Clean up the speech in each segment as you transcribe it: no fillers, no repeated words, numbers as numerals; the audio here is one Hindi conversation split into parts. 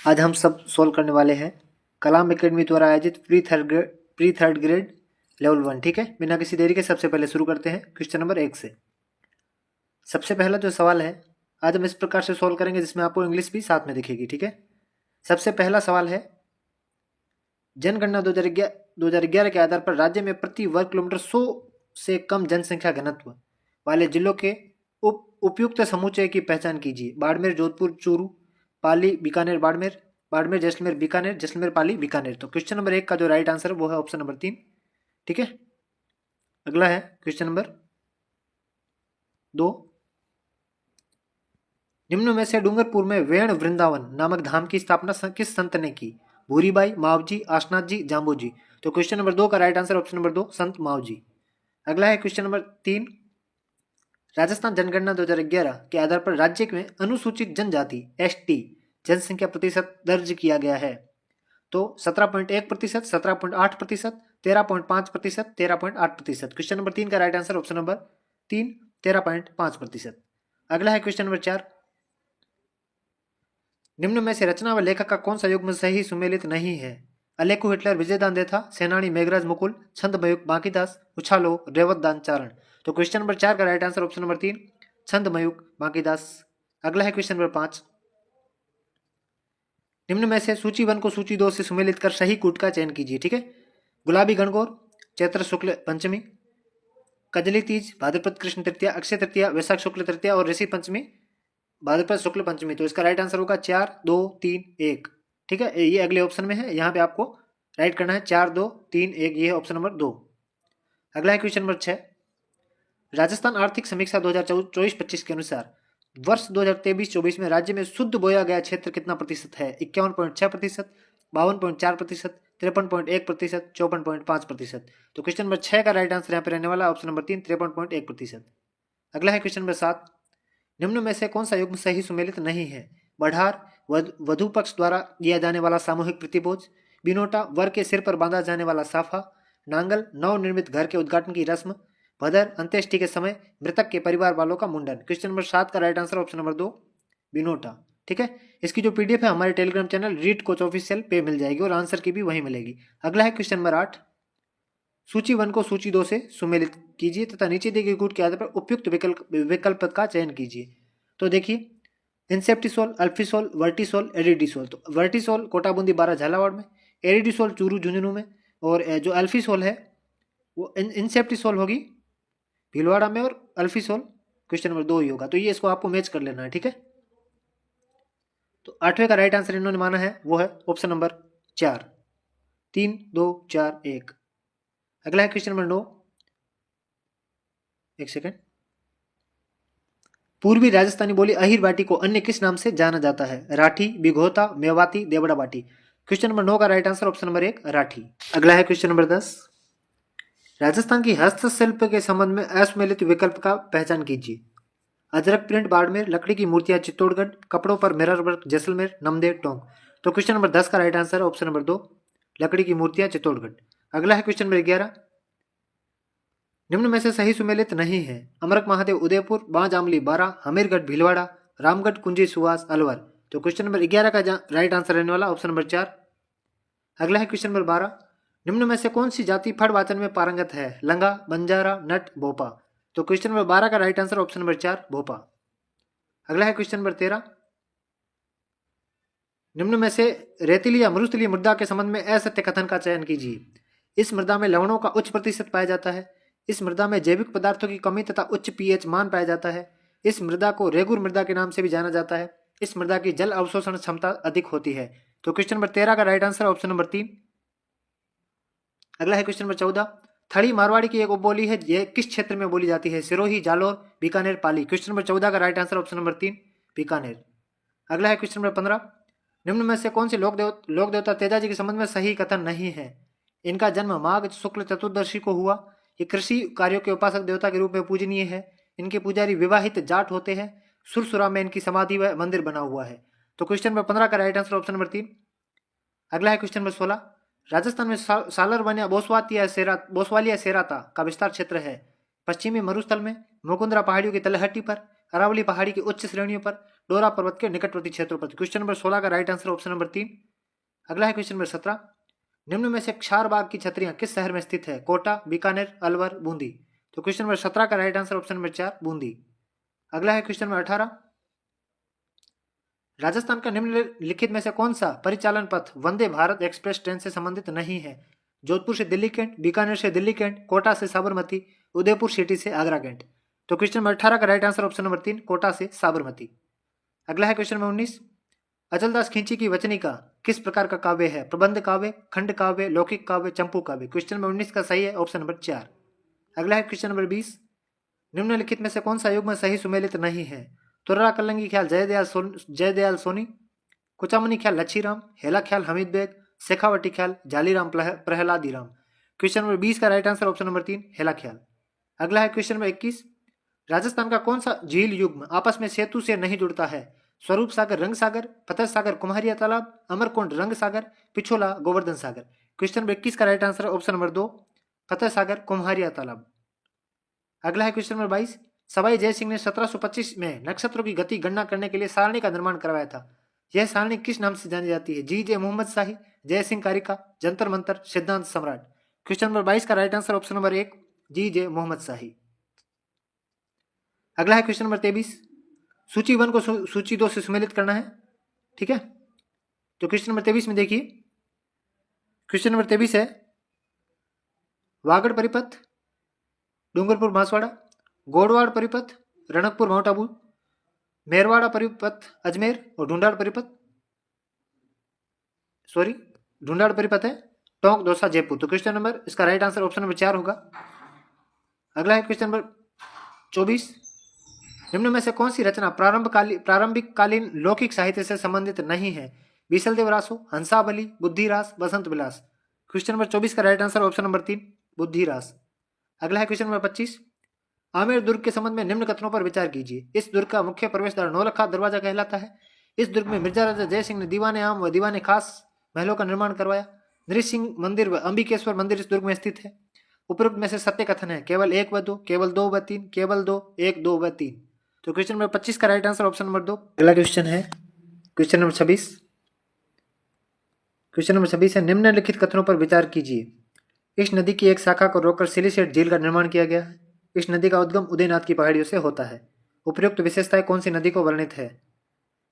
आज हम सब सोल्व करने वाले हैं कलाम एकेडमी द्वारा आयोजित प्री थर्ड ग्रेड लेवल 1। ठीक है, बिना किसी देरी के सबसे पहले शुरू करते हैं क्वेश्चन नंबर 1 से। सबसे पहला जो सवाल है आज हम इस प्रकार से सोल्व करेंगे जिसमें आपको इंग्लिश भी साथ में दिखेगी। ठीक है, सबसे पहला सवाल है जनगणना 2011 के आधार पर राज्य में प्रति वर्ग किलोमीटर 100 से कम जनसंख्या घनत्व वाले जिलों के उपयुक्त समुच्चय की पहचान कीजिए। बाड़मेर, जोधपुर, चूरू, पाली, बीकानेर, बाड़मेर, बाड़मेर, जैसलमेर, बीकानेर, जैसलमेर, पाली, बीकानेर। तो क्वेश्चन नंबर 1 का जो राइट आंसर है वो है ऑप्शन नंबर 3। ठीक है, अगला है क्वेश्चन नंबर 2। निम्न में से डूंगरपुर में वेण वृंदावन नामक धाम की स्थापना किस संत ने की? भूरीबाई, मावजी, आसनाथ जी, जाम्बू जी। तो क्वेश्चन नंबर 2 का राइट आंसर ऑप्शन नंबर 2 संत मावजी। अगला है क्वेश्चन नंबर 3। राजस्थान जनगणना 2011 के आधार पर राज्य में अनुसूचित जनजाति एसटी जनसंख्या प्रतिशत दर्ज किया गया है। तो 17.1%, 17.8%, 13.5%, 13.8%। क्वेश्चन नंबर 3 का राइट आंसर ऑप्शन नंबर 3 13.5%। अगला है क्वेश्चन नंबर 4। निम्न में से रचना व लेखक का कौन सा युग्म सही सुमेलित नहीं है? अलेकू हिटलर, विजयदान देथा, सेनानी मेघराज मुकुल, छंद मयूक बांकीदास, उछालो, रेवतदान चारण। तो क्वेश्चन नंबर 4 का राइट आंसर ऑप्शन नंबर 3 छंद मयूक बांकीदास। अगला है क्वेश्चन नंबर 5। निम्न में से सूची 1 को सूची 2 से सुमेलित कर सही कूट का चयन कीजिए। ठीक है, गुलाबी गणगौर, चैत्र शुक्ल पंचमी, कजली तीज, भाद्रपद कृष्ण तृतीया, अक्षय तृतीया, वैशाख शुक्ल तृतीया और ऋषि पंचमी भाद्रपद शुक्ल पंचमी। तो इसका राइट आंसर होगा 4 2 3 1। ठीक है, ये अगले ऑप्शन में है, यहाँ पे आपको राइट करना है 4 2 3 1, ये है ऑप्शन नंबर 2। अगला है क्वेश्चन नंबर 6। राजस्थान आर्थिक समीक्षा 2024-25 के अनुसार वर्ष 2023-24 में राज्य में शुद्ध बोया गया क्षेत्र कितना प्रतिशत है? 51.6%, 52.4%, 53.1%, 54.5%। तो क्वेश्चन नंबर 6 का राइट आंसर यहाँ पे रहने वाला ऑप्शन नंबर 3 53.1%। अगला है क्वेश्चन नंबर 7। निम्न में से कौन सा युग्म सही सुमेलित नहीं है? बढ़ार, वधु पक्ष द्वारा दिया जाने वाला सामूहिक प्रतिभोज, बिनोटा, वर के सिर पर बांधा जाने वाला साफा, नांगल, नवनिर्मित घर के उद्घाटन की रस्म, भदर, अंत्येष्टि के समय मृतक के परिवार वालों का मुंडन। क्वेश्चन नंबर 7 का राइट आंसर ऑप्शन नंबर 2 बिनोटा। ठीक है, इसकी जो पीडीएफ है हमारे Telegram channel read coach official पे मिल जाएगी और आंसर की भी वहीं मिलेगी। अगला है क्वेश्चन नंबर 8। सूची 1 को सूची 2 से सुमेलित कीजिए तथा नीचे दिए गए कूट के आधार पर उपयुक्त विकल्प का चयन कीजिए। तो देखिए, इंसेप्टिसोल, अल्फिसोल, वर्टिसोल, एरिडिसोल। तो वर्टिसोल कोटाबूंदी 12 झालावाड़ में, एरिडिसोल चूरू झुंझुनू में, और जो अल्फिसोल है वो इंसेप्टिसोल होगी भीलवाड़ा में, और अल्फिसोल क्वेश्चन नंबर 2 ही होगा। तो ये इसको आपको मैच कर लेना है। ठीक है, तो 8वें का राइट आंसर इन्होंने माना है वो है ऑप्शन नंबर 4 3 2 4 1। अगला है क्वेश्चन नंबर 9। एक सेकेंड। पूर्वी राजस्थानी बोली अहिर बाटी को अन्य किस नाम से जाना जाता है? राठी, बिघोता, मेवाती, देवड़ा बाटी। क्वेश्चन नंबर 9 का right answer option number 1 Rathi. अगला है क्वेश्चन नंबर 10। राजस्थान की हस्तशिल्प के संबंध में असुमेलित विकल्प का पहचान कीजिए। अजरक प्रिंट बाड़मेर, लकड़ी की मूर्तियां चित्तौड़गढ़, कपड़ों पर मिरर वर्क जैसलमेर, नमदेव टोंक। तो क्वेश्चन नंबर 10 का राइट आंसर ऑप्शन नंबर 2 लकड़ी की मूर्तियां चित्तौड़गढ़। अगला है क्वेश्चन नंबर 11। निम्न में से सही सुमेलित नहीं है। अमरक महादेव उदयपुर, बांज आमली बारा, हमीरगढ़ भीलवाड़ा, रामगढ़ कुंजी सुहास अलवर। तो क्वेश्चन नंबर 11 का राइट आंसर रहने वाला ऑप्शन नंबर 4। अगला है क्वेश्चन नंबर 12। निम्न में से कौन सी जाति फड़ वाचन में पारंगत है? लंगा, बंजारा, नट, भोपा। तो क्वेश्चन नंबर 12 का राइट आंसर ऑप्शन नंबर 4 भोपा। अगला है क्वेश्चन नंबर 13। निम्न में से रेतीली या मरुस्थलीय मृदा के संबंध में असत्य कथन का चयन कीजिए। इस मृदा में लवणों का उच्च प्रतिशत पाया जाता है। इस मृदा में जैविक पदार्थों की कमी तथा उच्च पीएच मान पाया जाता है। इस मृदा को रेगुर मृदा के नाम से भी जाना जाता है। इस मृदा की जल अवशोषण क्षमता अधिक होती है। तो क्वेश्चन नंबर 13 का राइट आंसर ऑप्शन नंबर 3। अगला है क्वेश्चन नंबर 14। थड़ी मारवाड़ी की एक उपबोली है, यह किस क्षेत्र में बोली जाती है? सिरोही, जालोर, बीकानेर, पाली। क्वेश्चन नंबर 14 का right answer option number 3 Bikaner. अगला है क्वेश्चन नंबर 15। निम्न में से कौन से लोक देवता तेजाजी के संबंध में सही कथन नहीं है? इनका जन्म माघ शुक्ल चतुर्दशी को हुआ। ये कृषि कार्यों के उपासक देवता के रूप में पूजनीय है। इनके पुजारी विवाहित जाट होते हैं। सुरसुरा में इनकी समाधि व मंदिर बना हुआ है। तो क्वेश्चन नंबर 15 का राइट आंसर ऑप्शन नंबर 3। अगला है क्वेश्चन नंबर 16। राजस्थान में सालर वन या बोसवालिया सेराता का विस्तार क्षेत्र है। पश्चिमी मरुस्थल में, मुकुंदरा पहाड़ियों की तलहटी पर, अरावली पहाड़ी की उच्च श्रेणियों पर, डोरा पर्वत के निकटवर्ती क्षेत्रों पर। क्वेश्चन नंबर 16 का राइट आंसर ऑप्शन नंबर 3। अगला है क्वेश्चन नंबर 17, निम्न में से क्षारबाग की छतरियां किस शहर में स्थित है? कोटा, बीकानेर, अलवर, बूंदी। तो क्वेश्चन नंबर 17 का right answer option number 4 Bundi. अगला है क्वेश्चन नंबर 18, राजस्थान का निम्नलिखित में से कौन सा परिचालन पथ वंदे भारत एक्सप्रेस ट्रेन से संबंधित नहीं है? जोधपुर से दिल्ली कैंट, बीकानेर से दिल्ली कैंट, कोटा से साबरमती, उदयपुर सिटी से आगरा कैंट। तो क्वेश्चन नंबर 18 का right answer option number 3 Kota से साबरमती। अगला है क्वेश्चन नंबर 19, अचलदास खिंची की वचनिका किस प्रकार का काव्य है? प्रबंध काव्य, खंड काव्य, लौकिक काव्य, चंपू काव्य। क्वेश्चन नंबर 19 का सही है ऑप्शन नंबर 4। अगला है क्वेश्चन नंबर 20, निम्नलिखित में से कौन सा युग्म सही सुमेलित नहीं है? तुर्रा कलंगी ख्याल जयदयाल सोनी, कुचामनी ख्याल लच्छीराम, हेला ख्याल हमीद बेग, शेखावटी ख्याल जालीराम प्रहलादीराम। क्वेश्चन नंबर 20 का राइट आंसर ऑप्शन नंबर 3 हेला ख्याल। अगला है क्वेश्चन नंबर 21, राजस्थान का कौन सा झील युग्म आपस में सेतु से नहीं जुड़ता है? स्वरूप सागर रंग सागर, फतेह सागर कुम्हारिया तालाब, अमरकुंड रंग सागर, पिछोला गोवर्धन सागर। क्वेश्चन नंबर 21 का right answer option number 2 Fateh Sagar Kumhariya तालाब। अगला है क्वेश्चन नंबर 22, सवाई जय सिंह ने 1725 में नक्षत्रों की गति गणना करने के लिए सारणी का निर्माण करवाया था। यह सारणी किस नाम से जानी जाती है? जी जे मोहम्मद शाही, जय सिंह कारिका, जंतर मंतर, सिद्धांत सम्राट। क्वेश्चन नंबर 22 का राइट आंसर ऑप्शन नंबर 1 जी जे मोहम्मद शाही। अगला है क्वेश्चन नंबर 23, सूची 1 को सूची 2 से सुमेलित करना है, ठीक है। तो क्वेश्चन नंबर 23 में देखिए, क्वेश्चन नंबर 23 है वागड़ परिपथ, डूंगरपुर बांसवाड़ा, गोडवाड़ परिपथ, रणकपुर माउंट आबू, मेरवाड़ा परिपथ अजमेर और ढूंढाड़ परिपथ है टोंक दौसा जयपुर। तो क्वेश्चन नंबर इसका राइट आंसर ऑप्शन नंबर 4 होगा। अगला है क्वेश्चन नंबर 24, निम्न में से कौन सी रचना प्रारंभिक कालीन लौकिक साहित्य से संबंधित नहीं है? बीसलदेव रासो, हंसावली, बुद्धिरास, बसंत विलास। क्वेश्चन नंबर 24 का राइट आंसर ऑप्शन नंबर 3 बुद्धिरास। अगला है क्वेश्चन नंबर 25, आमेर दुर्ग के संबंध में निम्न कथनों पर विचार कीजिए। इस दुर्ग का मुख्य प्रवेश द्वार नौलखा दरवाजा कहलाता है। इस दुर्ग में मिर्जा राजा जय सिंह ने दीवाने आम व दीवाने खास महलों का निर्माण करवाया। नृसिंह मंदिर व अंबिकेश्वर मंदिर इस दुर्ग में स्थित है। उपरोक्त में से सत्य कथन है केवल 1 व 2, केवल 2 व 3, केवल 2, 1, 2 व 3। तो क्वेश्चन नंबर 25 का राइट आंसर ऑप्शन नंबर 2। अगला क्वेश्चन है क्वेश्चन नंबर 26। क्वेश्चन नंबर 26 है निम्नलिखित कथनों पर विचार कीजिए। इस नदी की एक शाखा को रोककर सिलिसेट झील का निर्माण किया गया है। इस नदी का उद्गम उदयनाथ की पहाड़ियों से होता है। उपयुक्त विशेषताएं कौन सी नदी को वर्णित है?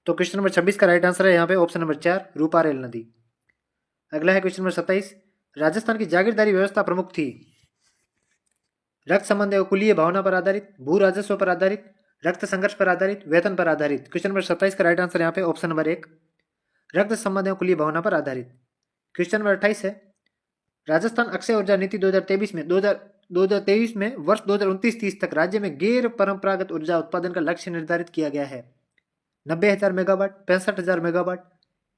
तो क्वेश्चन नंबर 26 का राइट आंसर है यहाँ पे ऑप्शन नंबर 4 रूपारेल नदी। अगला है क्वेश्चन नंबर 27, राजस्थान की जागीरदारी व्यवस्था प्रमुख थी। रक्त संबंध एवं कुलीय भावना पर आधारित, भू राजस्व पर आधारित, रक्त संघर्ष पर आधारित, वेतन पर आधारित। क्वेश्चन नंबर 27 का राइट आंसर यहाँ पे ऑप्शन नंबर 1 रक्त संबंध एवं कुलीय भावना पर आधारित। क्वेश्चन नंबर 28 है राजस्थान अक्षय ऊर्जा नीति 2023 में वर्ष 2029-30 तक राज्य में गैर परंपरागत ऊर्जा उत्पादन का लक्ष्य निर्धारित किया गया है। 90,000 megawatt, 65,000 megawatt,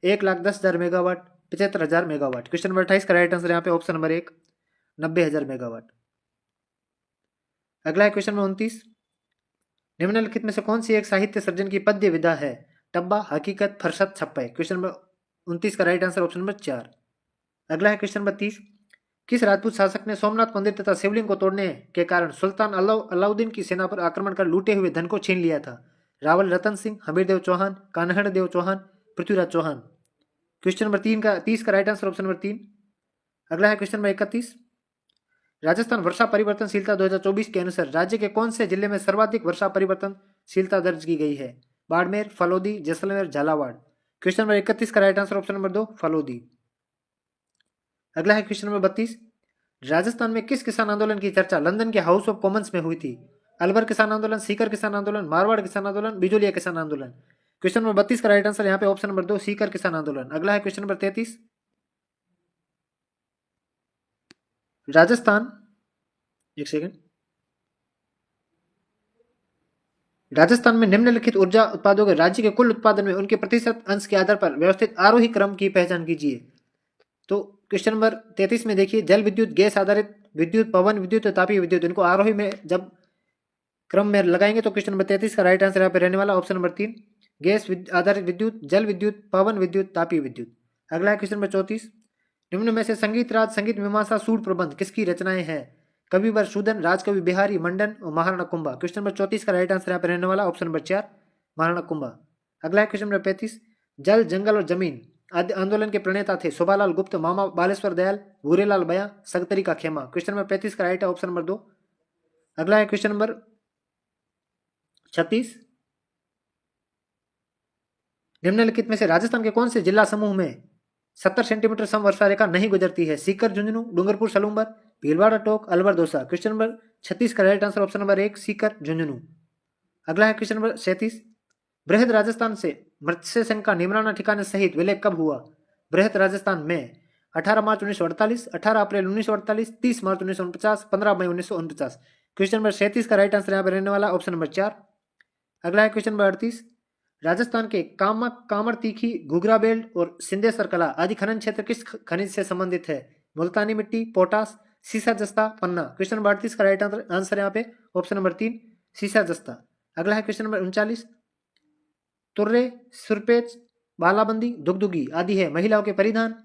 1,10,000 megawatt, 75,000 megawatt. Question number 28 का राइट आंसर यहाँ पे ऑप्शन नंबर 1 90,000 मेगावाट। अगला है क्वेश्चन नंबर 29, निम्नलिखित में से कौन सी एक साहित्य सर्जन की पद्य विधा है? टब्बा, हकीकत, फरसत, छप्पय। क्वेश्चन नंबर 29 का राइट आंसर ऑप्शन नंबर 4। अगला है क्वेश्चन नंबर 30, किस राजपूत शासक ने सोमनाथ मंदिर तथा शिवलिंग को तोड़ने के कारण सुल्तान अलाउद्दीन की सेना पर आक्रमण कर लूटे हुए धन को छीन लिया था? रावल रतन सिंह, हमीरदेव चौहान, कान्हड़ देव चौहान, पृथ्वीराज चौहान। क्वेश्चन नंबर 30 का राइट आंसर ऑप्शन नंबर 3। अगला है क्वेश्चन नंबर 31, राजस्थान वर्षा परिवर्तनशीलता 2024 के अनुसार राज्य के कौन से जिले में सर्वाधिक वर्षा परिवर्तनशीलता दर्ज की गई है? बाड़मेर, फलोदी, जैसलमेर, झालावाड़। क्वेश्चन नंबर 31 का right answer option number 2 Phalodi. अगला है क्वेश्चन नंबर 32, राजस्थान में किस किसान आंदोलन की चर्चा लंदन के हाउस ऑफ कॉमन्स में हुई थी? अलवर किसान आंदोलन, सीकर किसान आंदोलन, मारवाड़ किसान आंदोलन, बिजोलिया किसान आंदोलन। क्वेश्चन नंबर 32 का राइट आंसर यहाँ पे ऑप्शन नंबर 2 सीकर किसान आंदोलन। अगला है क्वेश्चन नंबर 33, राजस्थान एक सेकंड राजस्थान में निम्नलिखित ऊर्जा उत्पादों के राज्य के कुल उत्पादन में उनके प्रतिशत अंश के आधार पर व्यवस्थित आरोही क्रम की पहचान कीजिए। तो क्वेश्चन नंबर 33 में देखिए जल विद्युत, गैस आधारित विद्युत, पवन विद्युत, तापीय विद्युत, इनको आरोही में जब क्रम में लगाएंगे तो क्वेश्चन नंबर 33 का राइट आंसर यहाँ पे रहने वाला ऑप्शन नंबर 3 गैस आधारित विद्युत, जल विद्युत, पवन विद्युत, तापीय विद्युत। अगला है क्वेश्चन नंबर 34, निम्न में से संगीत राज, संगीत मीमांसा, सूर प्रबंध किसकी रचनाएं हैं? कविवर शूदन, राजकवि बिहारी, मंडन और महाराणा कुंभा। क्वेश्चन नंबर 34 का राइट आंसर यहाँ पे रहने वाला ऑप्शन नंबर 4 महाराणा कुंभा। अगला है क्वेश्चन नंबर 35, जल जंगल और जमीन आदि आंदोलन के प्रणेता थे शोभालाल गुप्त, मामा बालेश्वर दयाल, भूरेलाल बया, सगतरी का खेमा। क्वेश्चन नंबर 35 का राइट है ऑप्शन नंबर 2। अगला है क्वेश्चन नंबर 36, निम्नलिखित में से राजस्थान के कौन से जिला समूह में 70 सेंटीमीटर सम वर्षा रेखा नहीं गुजरती है? सीकर, झुंझुनू, डूंगरपुर, सलूंबर, भीलवाड़ा, टोंक, अलवर, दौसा। क्वेश्चन नंबर 36 का right answer option number 1 Sikar, Jhunjhunu. अगला है क्वेश्चन नंबर 37, बृहद राजस्थान से मत्स्य संघ का निमराना ठिकाने सहित विलय कब हुआ? बृहद राजस्थान में 18 मार्च 1948, 18 अप्रैल 1948, 30 मार्च 1949, 15 मई 1949। क्वेश्चन नंबर 37 का राइट आंसर यहाँ पर रहने वाला ऑप्शन नंबर 4। अगला है क्वेश्चन नंबर 38, राजस्थान के कामर तीखी, घुघरा बेल्ट और सिंधेश्वर कला आदि खनन क्षेत्र किस खनिज से संबंधित है? मुल्तानी मिट्टी, पोटास, सीसा जस्ता, पन्ना। क्वेश्चन नंबर 38 का राइट आंसर यहाँ पे ऑप्शन नंबर 3 सीसा जस्ता। अगला है क्वेश्चन नंबर 39, तुर्रे, सुरपेच, बालाबंदी, दुगदुगी आदि है महिलाओं के परिधान,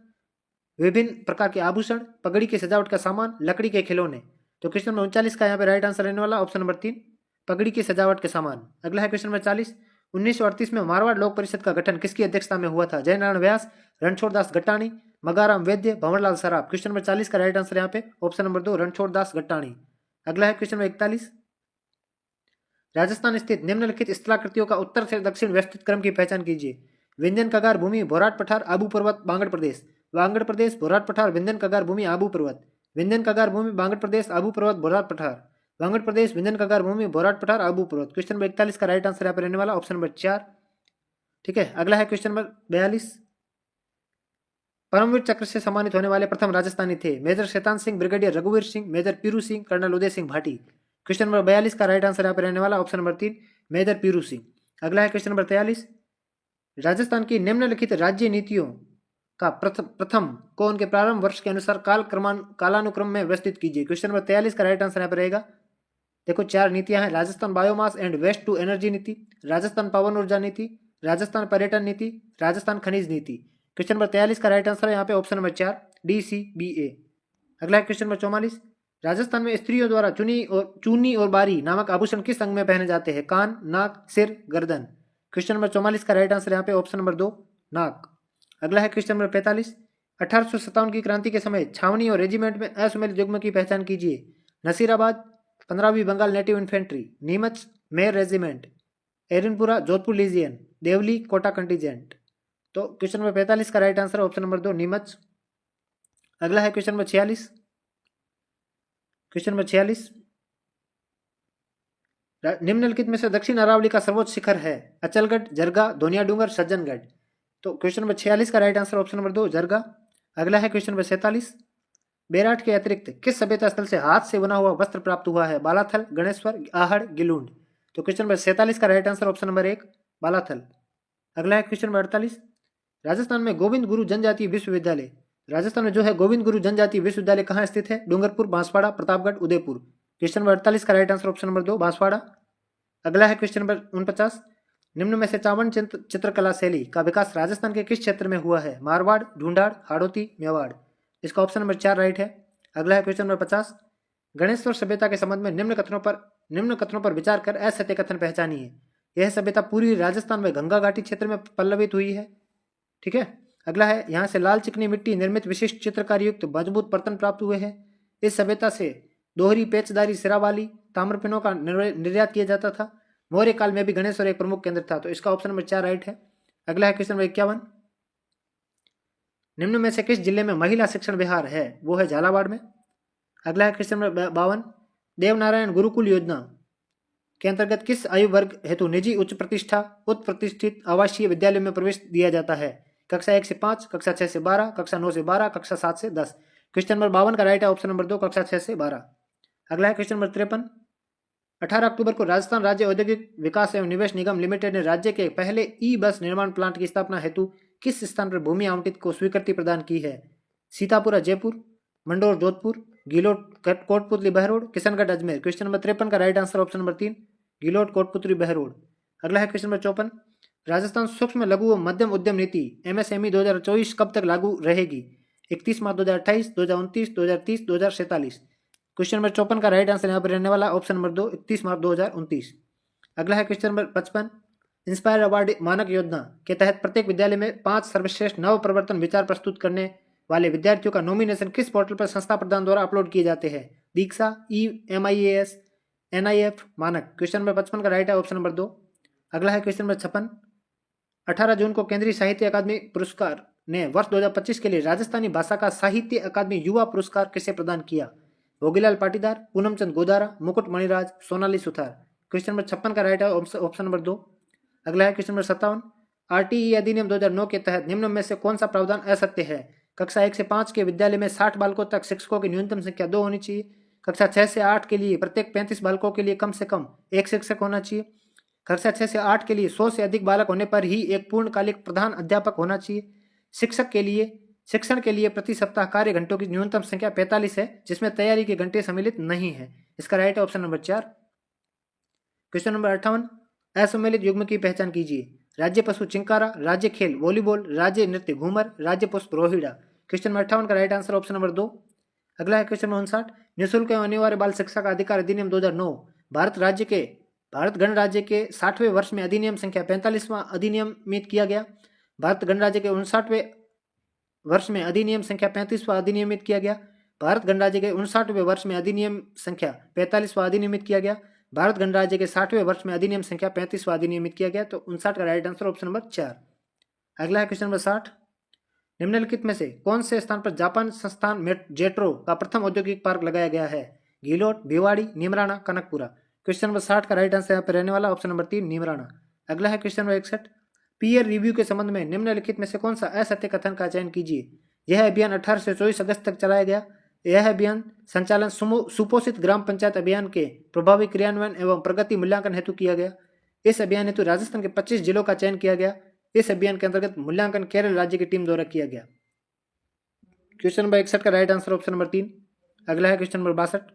विभिन्न प्रकार के आभूषण, पगड़ी की सजावट का सामान, लकड़ी के खिलौने। तो क्वेश्चन नंबर 39 का यहाँ पे राइट आंसर रहने वाला ऑप्शन नंबर 3 पगड़ी की सजावट के सामान। अगला है क्वेश्चन नंबर 40, 1938 में मारवाड़ लोक परिषद का गठन किसकी अध्यक्षता में हुआ था? जयनारायण व्यास, रणछोड़ दास गट्टाणी, मगाराम वैद्य, भंवरलाल सराफ। क्वेश्चन नंबर 40 का राइट आंसर यहाँ पे ऑप्शन नंबर 2 रणछोड़ दास गट्टाणी। अगला है क्वेश्चन नंबर 41, राजस्थान स्थित निम्नलिखित स्थलाकृतियों का उत्तर से दक्षिण व्यवस्थित क्रम की पहचान कीजिए। विंध्यन कगार भूमि, भोराट पठार, आबू पर्वत, बांगड़ प्रदेश। बांगड़ प्रदेश, भोराट पठार, विंध्यन कगार भूमि, आबू पर्वत। विंध्यन कगार भूमि, बांगड़ प्रदेश, आबू पर्वत, भोराट पठार। बांगड़ प्रदेश, विंध्यन कगार भूमि, भोराट पठार, आबू पर्वत। क्वेश्चन नंबर 41 का राइट आंसर यहाँ पर रहने वाला ऑप्शन नंबर 4। ठीक है, अगला है क्वेश्चन नंबर 42, परमवीर चक्र से सम्मानित होने वाले प्रथम राजस्थानी थे? मेजर शैतान सिंह, ब्रिगेडियर रघुवीर सिंह, मेजर पीरू Singh, colonel Uday Singh Bhati. Question number 42 का राइट आंसर यहाँ पर रहने वाला ऑप्शन नंबर 3 मेजर पीरू सिंह। अगला है क्वेश्चन नंबर 43, राजस्थान की निम्नलिखित राज्य नीतियों का प्रथम को उनके प्रारंभ वर्ष के अनुसार कालानुक्रम में व्यवस्थित कीजिए। क्वेश्चन नंबर 43 का राइट आंसर यहाँ पर रहेगा, देखो 4 नीतियां हैं, Rajasthan biomass and waste to energy नीति, राजस्थान पवन ऊर्जा नीति, राजस्थान पर्यटन नीति, राजस्थान खनिज नीति। क्वेश्चन नंबर 43 का राइट आंसर है यहाँ पे ऑप्शन नंबर 4 DCBA। अगला है क्वेश्चन नंबर 44, राजस्थान में स्त्रियों द्वारा चूनी और बारी नामक आभूषण किस अंग में पहने जाते हैं? कान, नाक, सिर, गर्दन। क्वेश्चन नंबर 44 का राइट आंसर यहाँ पे ऑप्शन नंबर 2 नाक। अगला है क्वेश्चन नंबर 45, 1857 की क्रांति के समय छावनी और रेजिमेंट में असुमेलित युग्म की पहचान कीजिए। नसीराबाद, 15वीं बंगाल नेटिव इन्फेंट्री, नीमच मेयर regiment, Erinpura Jodhpur legion, Deoli Kota contingent. तो क्वेश्चन नंबर 45 का right answer option number 2 Neemuch. अगला है क्वेश्चन नंबर 46, क्वेश्चन नंबर 46, निम्नलिखित में से दक्षिण अरावली का सर्वोच्च शिखर है? अचलगढ़, जरगा, धोनिया डूंगर, सज्जनगढ़। तो क्वेश्चन नंबर 46 का राइट आंसर ऑप्शन नंबर 2 जरगा। अगला है क्वेश्चन नंबर 47, बेराट के अतिरिक्त किस सभ्यता स्थल से हाथ से बना हुआ वस्त्र प्राप्त हुआ है? बालाथल, गणेश्वर, आहड़, गिलूंड। तो क्वेश्चन नंबर 47 का right answer option number 1 Balathal. अगला है क्वेश्चन नंबर 48, राजस्थान में गोविंद गुरु जनजातीय विश्वविद्यालय, राजस्थान में जो है गोविंद गुरु जनजातीय विश्वविद्यालय कहाँ स्थित है? डूंगरपुर, बांसवाड़ा, प्रतापगढ़, उदयपुर। क्वेश्चन नंबर 48 का right answer option number 2 Banswara. अगला है क्वेश्चन नंबर 49, निम्न में से चावन चित्रकला शैली का विकास राजस्थान के किस क्षेत्र में हुआ है? मारवाड़, ढूंढाड़, हाड़ौती, मेवाड़। इसका ऑप्शन नंबर 4 राइट है। अगला है क्वेश्चन नंबर 50, गणेश्वर सभ्यता के संबंध में निम्न कथनों पर विचार कर असत्य कथन पहचानिए। यह सभ्यता पूरी राजस्थान में गंगा घाटी क्षेत्र में पल्लवित हुई है। ठीक है, अगला है, यहाँ से लाल चिकनी मिट्टी निर्मित विशिष्ट चित्रकारी युक्त मजबूत बर्तन प्राप्त हुए हैं। इस सभ्यता से दोहरी पेचदारी सिरा वाली ताम्रपिनों का निर्यात किया जाता था। मौर्य काल में भी गणेश्वर एक प्रमुख केंद्र था। तो इसका ऑप्शन नंबर 4 राइट है। अगला है क्वेश्चन नंबर 51, निम्न में से किस जिले में महिला शिक्षण विहार है? वो है झालावाड़ में। अगला है क्वेश्चन नंबर 52, देवनारायण गुरुकुल योजना के अंतर्गत किस आयु वर्ग हेतु निजी उच्च प्रतिष्ठित आवासीय विद्यालय में प्रवेश दिया जाता है? कक्षा 1 से 5, कक्षा 6 से 12, कक्षा 9 से 12, कक्षा 7 से 10। क्वेश्चन नंबर 52 का राइट है ऑप्शन नंबर 2 कक्षा 6 से 12। अगला है क्वेश्चन नंबर 53, 18 अक्टूबर को राजस्थान राज्य औद्योगिक विकास एवं निवेश निगम लिमिटेड ने राज्य के पहले ई बस निर्माण प्लांट की स्थापना हेतु किस स्थान पर भूमि आवंटित को स्वीकृति प्रदान की है? Sitapura Jaipur, Mandore Jodhpur, Guillot Kotputli Behror, Kishangarh Ajmer. Question number 53 का right answer option number 3 Guillot Kotputli Behror. अगला है क्वेश्चन नंबर 54, राजस्थान सूक्ष्म लघु व मध्यम उद्यम नीति MSME 2024 कब तक लागू रहेगी? 31 मार्च 2028, 2029, 2030, 2047। क्वेश्चन नंबर 54 का राइट आंसर यहाँ पर रहने वाला ऑप्शन नंबर 2 31 मार्च 2029। अगला है क्वेश्चन नंबर 55, इंस्पायर अवार्ड मानक योजना के तहत प्रत्येक विद्यालय में 5 सर्वश्रेष्ठ नव प्रवर्तन विचार प्रस्तुत करने वाले विद्यार्थियों का नॉमिनेशन किस पोर्टल पर संस्था प्रधान द्वारा अपलोड किए जाते हैं? दीक्षा, EMIAS, NIF मानक। क्वेश्चन नंबर 55 का राइट है ऑप्शन नंबर 2। अगला है क्वेश्चन नंबर 56। 18 जून को केंद्रीय साहित्य अकादमी पुरस्कार ने वर्ष 2025 के लिए राजस्थानी भाषा का साहित्य अकादमी युवा पुरस्कार किसे प्रदान किया? भोगीलाल पाटीदार, पूनमचंद गोदारा, मुकुट मणिराज, सोनाली सुथार। क्वेश्चन नंबर 56 का राइट है ऑप्शन नंबर 2। अगला है क्वेश्चन नंबर 57। RTE अधिनियम 2009 के तहत निम्न में से कौन सा प्रावधान असत्य है? कक्षा 1 से 5 के विद्यालय में 60 बालकों तक शिक्षकों की न्यूनतम संख्या 2 होनी चाहिए। कक्षा 6 से 8 के लिए प्रत्येक 35 बालकों के लिए कम से कम एक शिक्षक होना चाहिए। कक्षा 6 से 8 के लिए 100 से अधिक बालक होने पर ही एक पूर्णकालिक प्रधान अध्यापक होना चाहिए। शिक्षक के लिए शिक्षण के लिए प्रति सप्ताह कार्य घंटों की न्यूनतम संख्या 45 है, जिसमें तैयारी के घंटे सम्मिलित नहीं है। इसका right option number 4। Question number 58। असम्मिलित युग्म की पहचान कीजिए। राज्य पशु चिंकारा, राज्य खेल वॉलीबॉल, राज्य नृत्य घूमर, राज्य पुष्प रोहिड़ा। क्वेश्चन नंबर 58 का राइट आंसर ऑप्शन नंबर 2। अगला है क्वेश्चन नंबर 59। निःशुल्क एवं अनिवार्य बाल शिक्षा का अधिकार अधिनियम 2009 भारत गणराज्य के 60वें वर्ष में अधिनियम संख्या 45वां अधिनियमित किया गया। भारत गणराज्य के 59वें वर्ष में अधिनियम संख्या 35वां अधिनियमित किया गया। भारत गणराज्य के 59वें वर्ष में अधिनियम संख्या 45वां अधिनियमित किया गया। भारत गणराज्य के 60वें वर्ष में अधिनियम संख्या 35वां अधिनियमित किया गया। तो 59 का राइट आंसर ऑप्शन नंबर 4। अगला है क्वेश्चन नंबर 60। निम्नलिखित में से कौन से स्थान पर जापान संस्थान जेट्रो का प्रथम औद्योगिक पार्क लगाया गया है? गीलोट, भिवाड़ी, नीमराणा, कनकपुरा। क्वेश्चन नंबर 60 का राइट आंसर यहाँ पर रहने वाला ऑप्शन नंबर 3 नीमराणा। अगला है क्वेश्चन नंबर 61। पीयर रिव्यू के संबंध में निम्नलिखित में से कौन सा असत्य कथन का चयन कीजिए? यह अभियान 18 से 24 अगस्त तक चलाया गया। यह अभियान संचालन सुपोषित ग्राम पंचायत अभियान के प्रभावी क्रियान्वयन एवं प्रगति मूल्यांकन हेतु किया गया। इस अभियान हेतु राजस्थान के 25 जिलों का चयन किया गया। इस अभियान के अंतर्गत मूल्यांकन केरल राज्य की टीम द्वारा किया गया। क्वेश्चन नंबर 61 का राइट आंसर ऑप्शन नंबर 3। अगला है क्वेश्चन नंबर 62।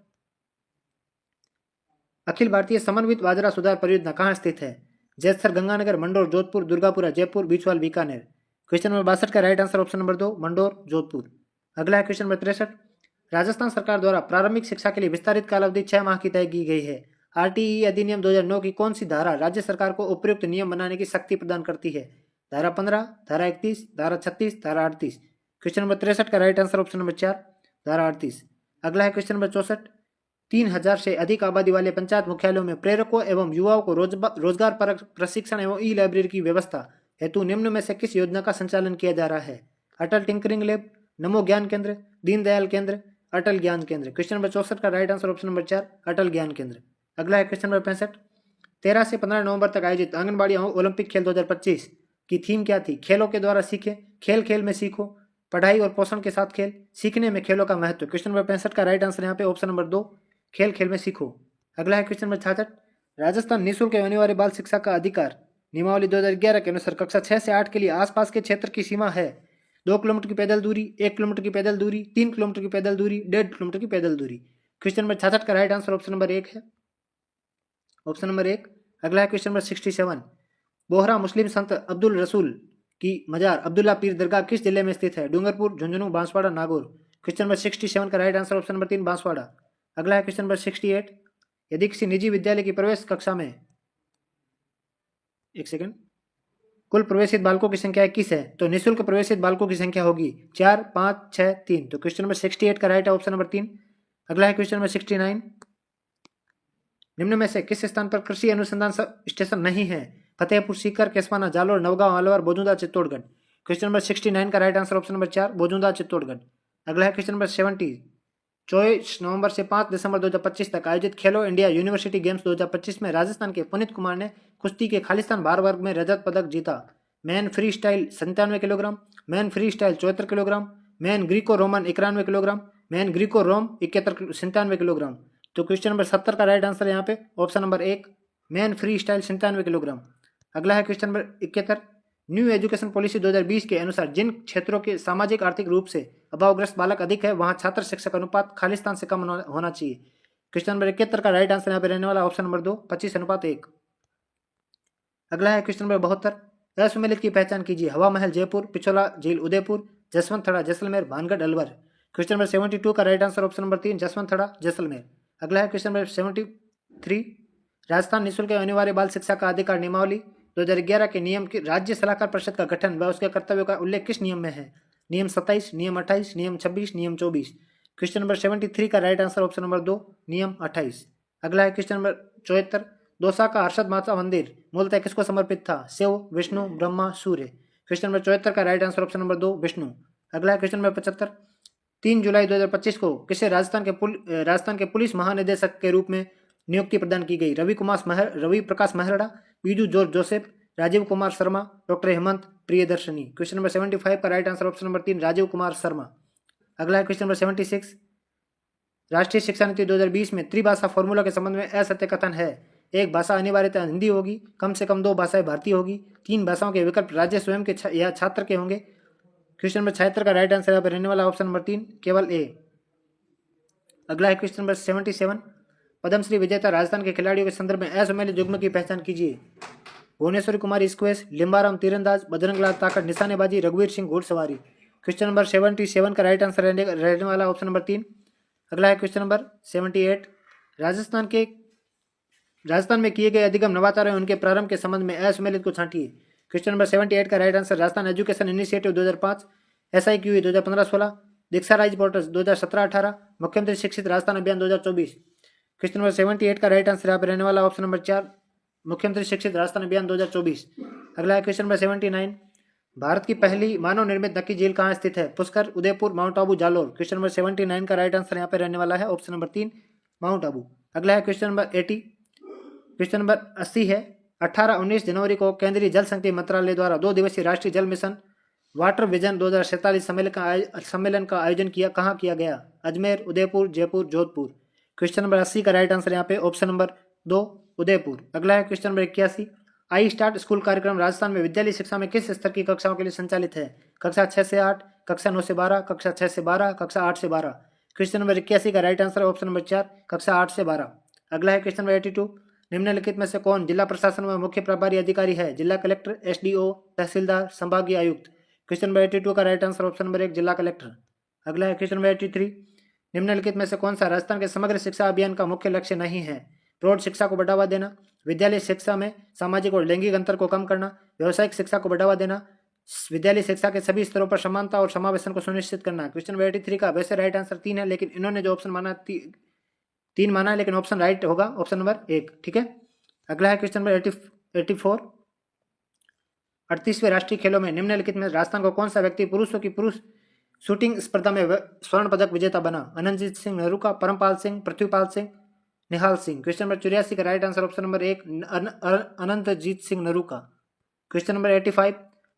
अखिल भारतीय समन्वित बाजरा सुधार परियोजना कहाँ स्थित है? जैसर, गंगानगर, मंडोर, जोधपुर, दुर्गापुरा, जयपुर, बीचवाल, बीकानेर। क्वेश्चन नंबर 62 का right answer option number 2 Mandore, Jodhpur. अगला है क्वेश्चन नंबर 63। राजस्थान सरकार द्वारा प्रारंभिक शिक्षा के लिए विस्तारित कालावधि 6 माह की तय की गई है। RTE अधिनियम 2009 की कौन सी धारा राज्य सरकार को उपयुक्त नियम बनाने की शक्ति प्रदान करती है? धारा 15, धारा 31, धारा 36, धारा 38। क्वेश्चन नंबर 63 का राइट आंसर ऑप्शन नंबर 4 धारा 38। अगला है क्वेश्चन नंबर 64। 3000 से अधिक आबादी वाले पंचायत मुख्यालयों में प्रेरकों एवं युवाओं को रोजगार परक प्रशिक्षण एवं ई-लाइब्रेरी की व्यवस्था हेतु निम्न में से किस योजना का संचालन किया जा रहा है? अटल टिंकरिंग लैब, नमो ज्ञान केंद्र, दीनदयाल केंद्र, अटल ज्ञान केंद्र। क्वेश्चन नंबर 64 का राइट आंसर ऑप्शन नंबर 4 अटल ज्ञान केंद्र। अगला है क्वेश्चन नंबर 65। 13 से 15 नवंबर तक आयोजित आंगनबाड़ी ओलंपिक खेल 2025 की थीम क्या थी? खेलों के द्वारा सीखे, खेल खेल में सीखो, पढ़ाई और पोषण के साथ खेल, सीखने में खेलों का महत्व। क्वेश्चन नंबर 65 का राइट आंसर यहाँ पे ऑप्शन नंबर 2 खेल खेल में सीखो। अगला है क्वेश्चन नंबर 66। राजस्थान निःशुल्क एवं अनिवार्य बाल शिक्षा का अधिकार नियमावली 2011 के अनुसार कक्षा 6 से 8 के लिए आसपास के क्षेत्र की सीमा है 2 किलोमीटर की पैदल दूरी, 1 किलोमीटर की पैदल दूरी, 3 किलोमीटर की पैदल दूरी, 1.5 किलोमीटर की पैदल दूरी। क्वेश्चन नंबर 66 का राइट आंसर ऑप्शन नंबर 1 है, ऑप्शन नंबर 1। अगला है क्वेश्चन नंबर 67। बोहरा मुस्लिम संत अब्दुल रसूल की मजार अब्दुल्ला पीर दरगाह किस जिले में स्थित है? डूंगरपुर, झुंझुनू, बांसवाड़ा, नागौर। क्वेश्चन नंबर 67 का right answer option number 3 Banswara. अगला है क्वेश्चन नंबर 68। यदि किसी निजी विद्यालय की प्रवेश कक्षा में एक सेकंड कुल प्रवेशित बालकों की संख्या 21 है तो निःशुल्क प्रवेशित बालकों की संख्या होगी 4, 5, 6, 3। तो क्वेश्चन नंबर 68 का राइट है ऑप्शन नंबर 3। अगला है क्वेश्चन नंबर 69। निम्न में से किस स्थान पर कृषि अनुसंधान स्टेशन नहीं है? फतेहपुर सीकर, केसमाना, जालोर, नवगांव, अलवर, बोजुदा, चित्तौड़गढ़। क्वेश्चन नंबर 69 का right answer option number 4 Bojunda, Chittorgarh. अगला है क्वेश्चन नंबर 70। 24 नवंबर से 5 दिसंबर 2025 तक आयोजित खेलो इंडिया यूनिवर्सिटी गेम्स 2025 में राजस्थान के पुनीत कुमार ने कुश्ती के खालिस्तान भार वर्ग में रजत पदक जीता। Man freestyle 97 kilogram, man freestyle 74 kilogram, man Greco Roman 91 kilogram, man Greco Rome 97 kilogram. तो क्वेश्चन नंबर 70 का राइट आंसर यहाँ पे option number 1 man freestyle 97 kilogram. अगला है question number 71। New education policy 2020 के अनुसार जिन क्षेत्रों के सामाजिक आर्थिक रूप से अभावग्रस्त बालक अधिक है वहां छात्र शिक्षक अनुपात खालिस्तान से कम होना चाहिए। क्वेश्चन नंबर 71 का राइट आंसर यहाँ पे रहने वाला ऑप्शन नंबर 2 25:1। अगला है क्वेश्चन नंबर 72। असुमेलित की पहचान कीजिए। हवा महल जयपुर, पिछोला झील उदयपुर, जसवंत थड़ा जैसलमेर, भानगढ़ अलवर। क्वेश्चन नंबर 72 का right answer option number 3 Jaswant Thada Jaisalmer. अगला है क्वेश्चन नंबर 73। राजस्थान निःशुल्क अनिवार्य बाल शिक्षा का अधिकार नियमावली 2011 के नियम की राज्य सलाहकार परिषद का गठन व उसके कर्तव्यों का उल्लेख किस नियम में है? नियम 27, नियम 28, नियम 26, नियम 24। क्वेश्चन नंबर 73 का राइट आंसर ऑप्शन नंबर 2 नियम 28। अगला है क्वेश्चन नंबर 74। दौसा का हर्षद माता मंदिर मूलतः किसको समर्पित था? शिव, विष्णु, ब्रह्मा, सूर्य। क्वेश्चन नंबर 74 का right answer option number 2 Vishnu. अगला है क्वेश्चन नंबर 75। 3 जुलाई 2025 को किसे राजस्थान के पुलिस महानिदेशक के रूप में नियुक्ति प्रदान की गई? Ravi Prakash Meharda, Biju George Joseph, Rajiv Kumar Sharma, doctor Hemant Priyadarshani. Question number 75 का right answer option number 3 Rajiv Kumar Sharma. अगला है क्वेश्चन नंबर 76। राष्ट्रीय शिक्षा नीति 2020 में त्रिभाषा फॉर्मूला के संबंध में असत्य कथन है। एक भाषा अनिवार्यतः हिंदी होगी, कम से कम 2 भाषाएं भारतीय होगी, 3 भाषाओं के विकल्प राज्य स्वयं के या छात्र के होंगे। क्वेश्चन नंबर 76 का राइट आंसर यहाँ पर रहने वाला ऑप्शन नंबर 3 केवल ए। अगला है क्वेश्चन नंबर 77। पद्मश्री विजेता राजस्थान के खिलाड़ियों के संदर्भ में असुमेलित युग्म की पहचान कीजिए। भुवनेश्वरी कुमारी स्क्वैश, लिम्बाराम तीरंदाज, बजरंगलाल ताकड़ निशानेबाजी, रघुवीर सिंह घुड़सवारी। क्वेश्चन नंबर 77 का राइट आंसर रहने वाला ऑप्शन नंबर 3। अगला है क्वेश्चन नंबर 78। राजस्थान में किए गए अधिगम नवाचार उनके प्रारंभ के संबंध में असुमेलित को छांटिए। क्वेश्चन नंबर 78 का right answer Rajasthan education initiative 2005, SIQE 2015-16, दीक्षा राइज पोर्टल्स 2017-18, मुख्यमंत्री शिक्षित राजस्थान अभियान 2024। क्वेश्चन नंबर 78 का राइट आंसर यहाँ पर रहने वाला ऑप्शन नंबर 4 मुख्यमंत्री शिक्षित राजस्थान अभियान 2024। अगला है क्वेश्चन नंबर 79। भारत की पहली मानव निर्मित नक्की झील कहाँ स्थित है? Pushkar, Udaipur, mount Abu, Jalore. Question number 79 का राइट आंसर यहाँ पे रहने वाला है ऑप्शन नंबर 3 माउंट आबू। अगला है क्वेश्चन नंबर 80। क्वेश्चन नंबर 80 है 18-19 जनवरी को केंद्रीय जल शक्ति मंत्रालय द्वारा 2 दिवसीय राष्ट्रीय जल मिशन वाटर विजन 2047 सम्मेलन का आयोजन कहाँ किया गया? अजमेर, उदयपुर, जयपुर, जोधपुर। क्वेश्चन नंबर 80 का राइट आंसर यहाँ पे ऑप्शन नंबर 2 उदयपुर। अगला है question number 81। I start school कार्यक्रम राजस्थान में विद्यालय शिक्षा में किस स्तर की कक्षाओं के लिए संचालित है? कक्षा 6 से 8, कक्षा 9 से 12, कक्षा 6 से 12, कक्षा 8 से 12। क्वेश्चन नंबर 81 का राइट आंसर ऑप्शन नंबर 4 कक्षा 8 से 12। अगला है क्वेश्चन नंबर 82। निम्नलिखित में से कौन जिला प्रशासन में मुख्य प्रभारी अधिकारी है? जिला कलेक्टर, SDO, तहसीलदार, संभागीय आयुक्त। क्वेश्चन नंबर 82 का राइट आंसर ऑप्शन नंबर 1 जिला कलेक्टर। अगला है क्वेश्चन नंबर 83। निम्नलिखित में से कौन सा राजस्थान के समग्र शिक्षा अभियान का मुख्य लक्ष्य नहीं है? प्रौढ़ शिक्षा को बढ़ावा देना, विद्यालय शिक्षा में सामाजिक और लैंगिक अंतर को कम करना, व्यावसायिक शिक्षा को बढ़ावा देना, विद्यालय शिक्षा के सभी स्तरों पर समानता और समावेशन को सुनिश्चित करना। क्वेश्चन नंबर 83 का वैसे राइट आंसर 3 है, लेकिन इन्होंने जो ऑप्शन माना 3 माना है, लेकिन ऑप्शन राइट होगा ऑप्शन नंबर 1। ठीक है। अगला है क्वेश्चन नंबर 84। 38वें राष्ट्रीय खेलों में निम्नलिखित में राजस्थान को कौन सा व्यक्ति पुरुष शूटिंग स्पर्धा में स्वर्ण पदक विजेता बना? अनंतजीत सिंह नरूका, परमपाल सिंह, पृथ्वीपाल सिंह, निहाल सिंह। क्वेश्चन नंबर 84 का right answer option number 1 Anantjeet Singh Naruka. Question number 85।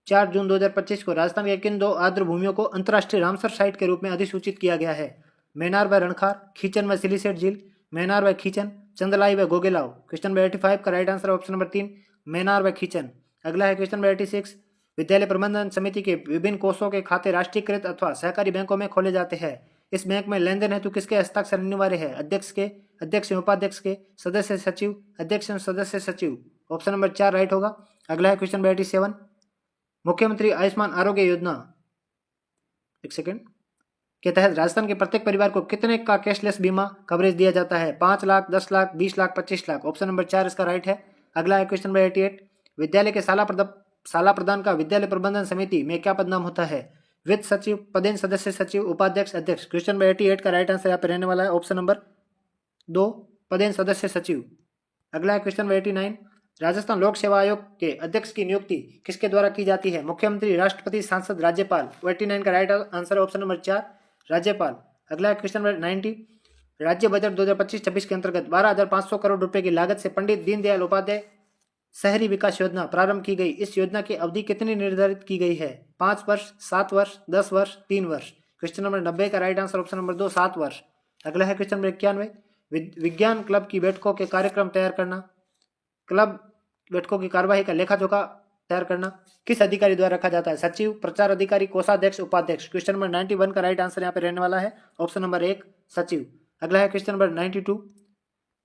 4 जून 2025 को राजस्थान के किन 2 आर्द्र भूमियों को अंतर्राष्ट्रीय रामसर साइट के रूप में अधिसूचित किया गया है? मैनार व रणखार, खींचन व सिलीसेट झील, मैनार व खींचन, चंदलाई व गोगेलाव। क्वेश्चन नंबर 85 का right answer option number 3 Menar व खींचन। अगला है क्वेश्चन नंबर 86। विद्यालय प्रबंधन समिति के विभिन्न कोषों के खाते राष्ट्रीयकृत अथवा सहकारी बैंकों में खोले जाते हैं। इस बैंक में लेन देन हेतु किसके हस्ताक्षर अनिवार्य है? अध्यक्ष के, अध्यक्ष एवं उपाध्यक्ष के, सदस्य सचिव, अध्यक्ष एवं सदस्य सचिव। ऑप्शन नंबर 4 राइट होगा। अगला है क्वेश्चन नंबर 87। मुख्यमंत्री आयुष्मान आरोग्य योजना के तहत राजस्थान के प्रत्येक परिवार को कितने का कैशलेस बीमा कवरेज दिया जाता है? 5 लाख, 10 लाख, 20 लाख, 25 लाख। ऑप्शन नंबर 4 इसका राइट है। अगला है क्वेश्चन नंबर 88। विद्यालय के शाला प्रदान का विद्यालय प्रबंधन समिति में क्या पदनाम होता है? वित्त सचिव, पदेन सदस्य सचिव, उपाध्यक्ष, अध्यक्ष। क्वेश्चन नंबर 88 का राइट आंसर यहाँ पे रहने वाला है ऑप्शन नंबर 2 पदेन सदस्य सचिव। अगला है क्वेश्चन नंबर 89। राजस्थान लोक सेवा आयोग के अध्यक्ष की नियुक्ति किसके द्वारा की जाती है? मुख्यमंत्री, राष्ट्रपति, सांसद, राज्यपाल। 89 का राइट आंसर ऑप्शन नंबर 4 राज्यपाल। अगला है क्वेश्चन नंबर 90। राज्य बजट 2025-26 के अंतर्गत 12,500 करोड़ रुपए की लागत से पंडित दीनदयाल उपाध्याय शहरी विकास योजना प्रारंभ की गई। इस योजना की अवधि कितनी निर्धारित की गई है? 5 वर्ष, 7 वर्ष, 10 वर्ष, 3 वर्ष। क्वेश्चन नंबर 90 का राइट आंसर ऑप्शन नंबर 2 7 वर्ष। अगला है क्वेश्चन नंबर 91। विज्ञान क्लब की बैठकों के कार्यक्रम तैयार करना, क्लब बैठकों की कार्यवाही का लेखा जोखा तैयार करना किस अधिकारी द्वारा रखा जाता है? सचिव, प्रचार अधिकारी, कोषाध्यक्ष, उपाध्यक्ष। क्वेश्चन नंबर 91 का राइट आंसर यहाँ पे रहने वाला है ऑप्शन नंबर 1 सचिव। अगला है क्वेश्चन नंबर 92।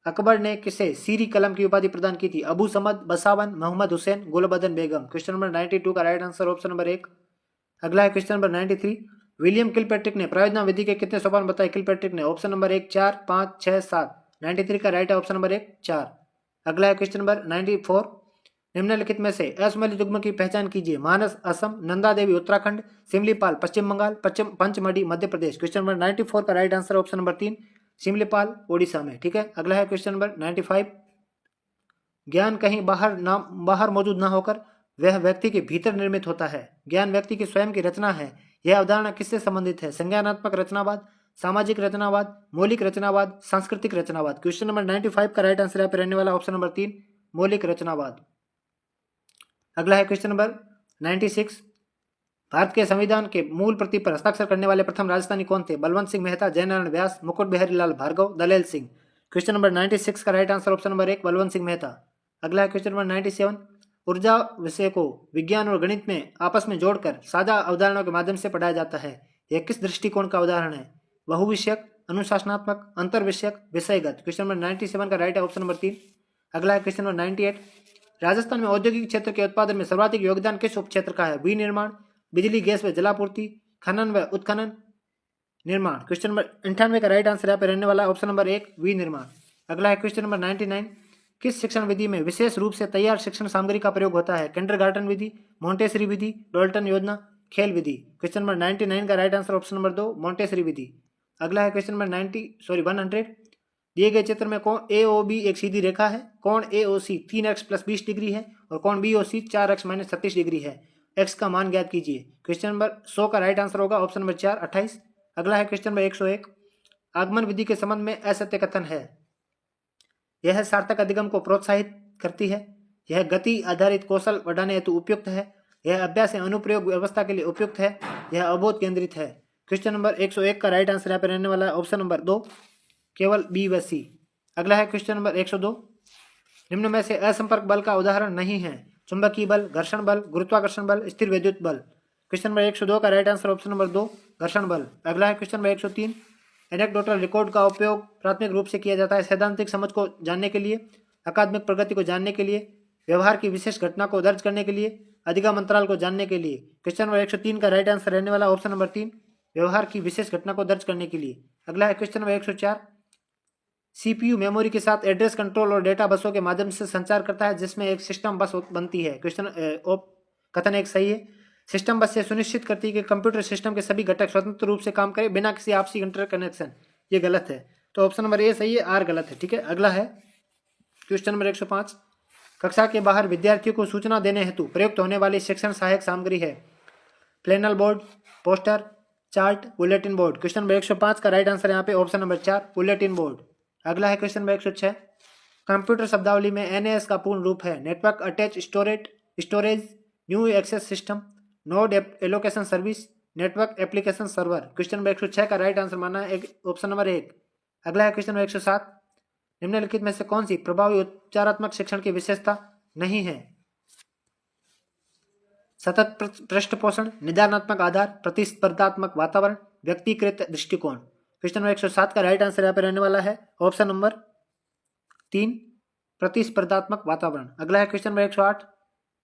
अकबर ने किसे सीरी कलम की उपाधि प्रदान की थी? अबू समद, बसावन, मोहम्मद हुसैन, गुलबदन बेगम। क्वेश्चन नंबर 92 का राइट आंसर ऑप्शन नंबर 1। अगला है क्वेश्चन नंबर 93। विलियम किलपैट्रिक ने प्रायोजना विधि के कितने सोपान बताए? किलपैट्रिक ने ऑप्शन नंबर 1 4, 5, 6, 7। 93 का राइट है ऑप्शन नंबर 1 4। अगला है क्वेश्चन नंबर 94। निम्नलिखित में से असमलित युग्म की पहचान कीजिए। मानस असम, नंदा देवी उत्तराखंड, सिमलीपाल पश्चिम बंगाल, पश्चिम पंचमढ़ी मध्य प्रदेश। क्वेश्चन नंबर 94 का right answer option number 3 Similipal Odisha में। ठीक है, अगला है क्वेश्चन नंबर 95। ज्ञान कहीं बाहर मौजूद न होकर वह व्यक्ति के भीतर निर्मित होता है। ज्ञान व्यक्ति की स्वयं की रचना है। यह अवधारणा किससे संबंधित है? संज्ञानात्मक रचनावाद, सामाजिक रचनावाद, मौलिक रचनावाद, सांस्कृतिक रचनावाद। क्वेश्चन नंबर 95 का राइट आंसर यहाँ पे रहने वाला ऑप्शन नंबर 3 मौलिक रचनावाद। अगला है क्वेश्चन नंबर 96। भारत के संविधान के मूल प्रति पर हस्ताक्षर करने वाले प्रथम राजस्थानी कौन थे? बलवंत सिंह मेहता, जयनारायण व्यास, मुकुट बिहारी लाल भार्गव, दलेल सिंह। क्वेश्चन नंबर 96 का right answer option number 1 Balwant Singh Mehta. अगला है क्वेश्चन नंबर 97। ऊर्जा विषय को विज्ञान और गणित में आपस में जोड़कर साझा अवधारणाओं के माध्यम से पढ़ाया जाता है। यह किस दृष्टिकोण का उदाहरण है? बहुविषयक, अनुशासनात्मक, अंतर विषयक, विषयगत। क्वेश्चन नंबर 97 का राइट है ऑप्शन नंबर 3। अगला है क्वेश्चन नंबर 98। राजस्थान में औद्योगिक क्षेत्र के उत्पादन में सर्वाधिक योगदान किस उपक्षेत्र का है? विनिर्माण, बिजली गैस व जलापूर्ति, खनन व उत्खनन, निर्माण। क्वेश्चन नंबर 98 का राइट आंसर यहाँ पे रहने वाला ऑप्शन नंबर 1 विनिर्माण। अगला है क्वेश्चन नंबर 99। किस शिक्षण विधि में विशेष रूप से तैयार शिक्षण सामग्री का प्रयोग होता है? किंडरगार्टन विधि, मोंटेसरी विधि, डोल्टन योजना, खेल विधि। क्वेश्चन नंबर 99 का right answer option number 2 Montessori विधि। अगला है क्वेश्चन नंबर 100। दिए गए चित्र में कोण AOB एक सीधी रेखा है। कोण AOC 3x + 20 डिग्री है और कोण BOC 4x - 36 डिग्री है। x का मान ज्ञात कीजिए। क्वेश्चन नंबर 100 का राइट आंसर होगा ऑप्शन नंबर 4 28। अगला है क्वेश्चन नंबर 101। आगमन विधि के संबंध में असत्य कथन है। यह सार्थक अधिगम को प्रोत्साहित करती है। यह गति आधारित कौशल बढ़ाने हेतु उपयुक्त है। यह अभ्यास एवं अनुप्रयोग व्यवस्था के लिए उपयुक्त है। यह अबोध केंद्रित है। क्वेश्चन नंबर 101 का राइट आंसर यहाँ पे रहने वाला है ऑप्शन नंबर 2 केवल B व C। अगला है क्वेश्चन नंबर 102। निम्न में से असंपर्क बल का उदाहरण नहीं है। चुंबकीय बल, घर्षण बल, गुरुत्वाकर्षण बल, स्थिर विद्युत बल। क्वेश्चन नंबर 102 का राइट आंसर ऑप्शन नंबर 2 घर्षण बल। अगला है क्वेश्चन नंबर 103। एनेक्डोटल रिकॉर्ड का उपयोग प्राथमिक रूप से किया जाता है सैद्धांतिक समझ को जानने के लिए, अकादमिक प्रगति को जानने के लिए, व्यवहार की विशेष घटना को दर्ज करने के लिए, अधिगम अंतराल को जानने के लिए। क्वेश्चन नंबर 103 का राइट आंसर रहने वाला ऑप्शन नंबर 3 व्यवहार की विशेष घटना को दर्ज करने के लिए। अगला है क्वेश्चन नंबर 104। CPU मेमोरी के साथ एड्रेस कंट्रोल और डेटा बसों के माध्यम से संचार करता है जिसमें एक सिस्टम बस बनती है। कथन एक सही है। सिस्टम बस से सुनिश्चित करती है कि कंप्यूटर सिस्टम के सभी घटक स्वतंत्र रूप से काम करें बिना किसी आपसी इंटरकनेक्शन। ये गलत है, तो ऑप्शन नंबर ए सही है, आर गलत है। ठीक है, अगला है क्वेश्चन नंबर 105। कक्षा के बाहर विद्यार्थियों को सूचना देने हेतु प्रयुक्त होने वाली शिक्षण सहायक सामग्री है। Flannel board, poster, chart, bulletin board. Question number 105 का राइट आंसर यहाँ पे ऑप्शन नंबर 4 बुलेटिन बोर्ड। अगला है क्वेश्चन नंबर 106। कंप्यूटर शब्दावली में NAS का पूर्ण रूप है network attach storage new access system, node allocation service, network application server. Question number 106 का राइट आंसर माना है ऑप्शन नंबर 1। अगला है क्वेश्चन नंबर 107। निम्नलिखित में से कौन सी प्रभावी उपचारात्मक शिक्षण की विशेषता नहीं है? सतत पृष्ठपोषण, निदानात्मक आधार, प्रतिस्पर्धात्मक वातावरण, व्यक्तिकृत दृष्टिकोण। क्वेश्चन नंबर 107 का राइट आंसर यहाँ पे रहने वाला है ऑप्शन नंबर 3 प्रतिस्पर्धात्मक वातावरण। अगला है क्वेश्चन नंबर 108।